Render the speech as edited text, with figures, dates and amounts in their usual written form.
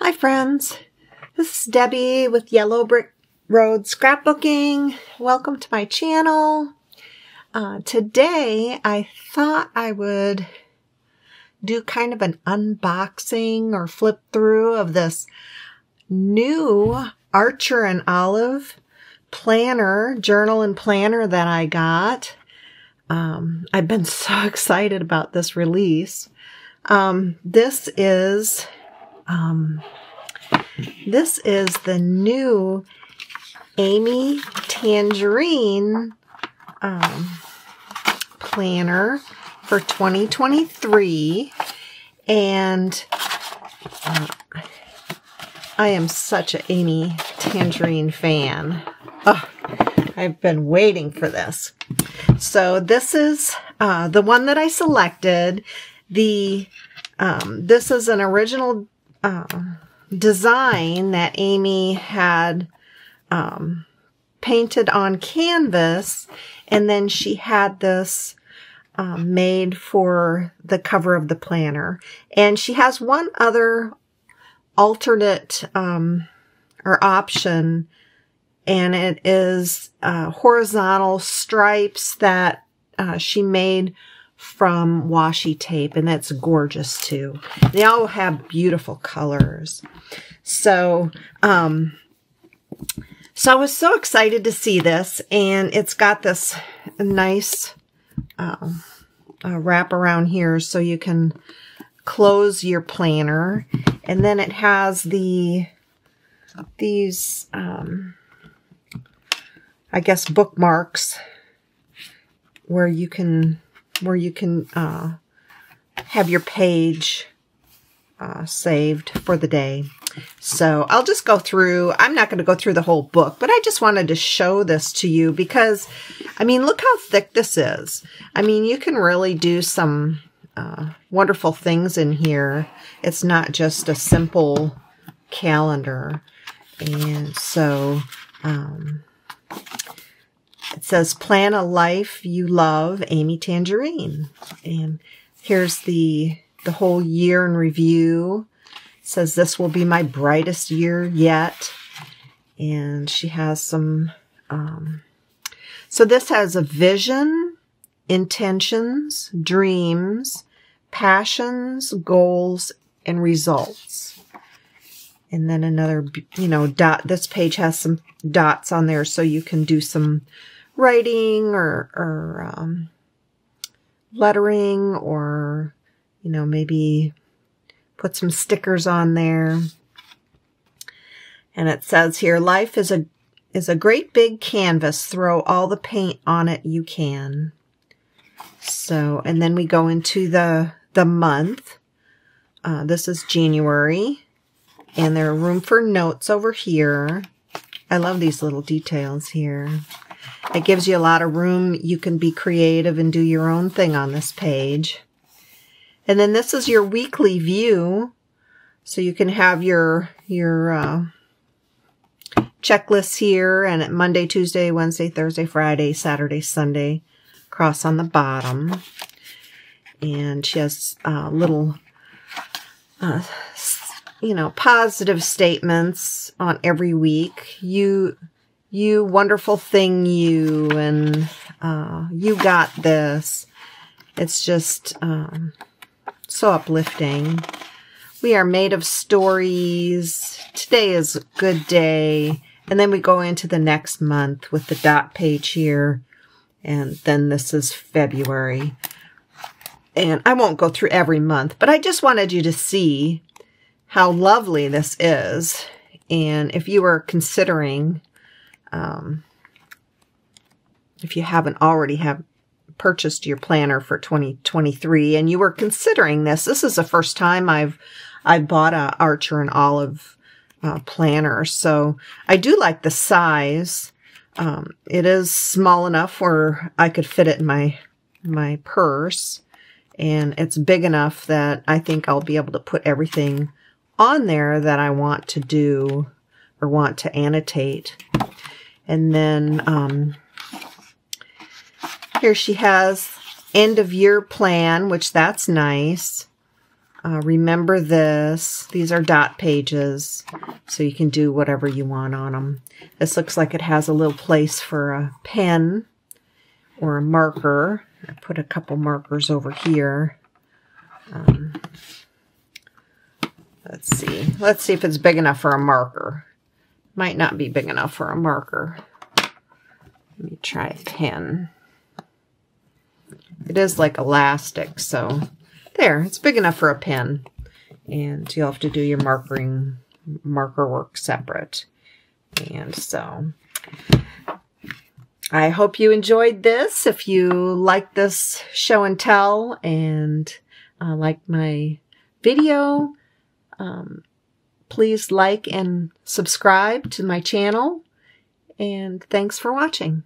Hi friends, this is Debbie with Yellow Brick Road Scrapbooking. Welcome to my channel. Today I thought I would do kind of an unboxing or flip through of this new Archer and Olive planner, journal and planner that I got. I've been so excited about this release. This is the new Amy Tangerine Planner for 2023, and I am such an Amy Tangerine fan. Oh, I've been waiting for this. So this is the one that I selected. This is an original design that Amy had painted on canvas, and then she had this made for the cover of the planner. And she has one other alternate or option, and it is horizontal stripes that she made from washi tape, and that's gorgeous too. They all have beautiful colors. So I was so excited to see this, and it's got this nice wrap around here so you can close your planner, and then it has these I guess bookmarks where you can have your page saved for the day. So I'll just go through. I'm not going to go through the whole book, but I just wanted to show this to you because, I mean, look how thick this is. I mean, you can really do some wonderful things in here. It's not just a simple calendar. And so it says, "Plan a life you love, Amy Tangerine." And here's the whole year in review. It says, "This will be my brightest year yet." And she has some, so this has a vision, intentions, dreams, passions, goals, and results. And then another, dot. This page has some dots on there so you can do some writing or lettering, or, maybe put some stickers on there. And it says here, "Life is a great big canvas. Throw all the paint on it you can." So, and then we go into the month. This is January, and there's room for notes over here. I love these little details here. It gives you a lot of room. You can be creative and do your own thing on this page. And then this is your weekly view. So you can have your checklists here, and at Monday, Tuesday, Wednesday, Thursday, Friday, Saturday, Sunday, cross on the bottom. And she has little, positive statements on every week. You wonderful thing, you, and you got this. It's just so uplifting. "We are made of stories. Today is a good day." And then we go into the next month with the dot page here. And then this is February. And I won't go through every month, but I just wanted you to see how lovely this is. And if you were considering, if you haven't already purchased your planner for 2023 and you were considering this is the first time I've bought a Archer and Olive planner. So I do like the size. It is small enough where I could fit it in my purse, and it's big enough that I think I'll be able to put everything on there that I want to do or want to annotate. And then here she has end of year plan, which that's nice. remember this. These are dot pages, so you can do whatever you want on them. This looks like it has a little place for a pen or a marker. I put a couple markers over here. Let's see. Let's see if it's big enough for a marker. Might not be big enough for a marker. Let me try a pen. It is like elastic, so there, it's big enough for a pen. And you'll have to do your marker work separate. And so I hope you enjoyed this. If you like this show and tell and like my video, please like and subscribe to my channel. And thanks for watching.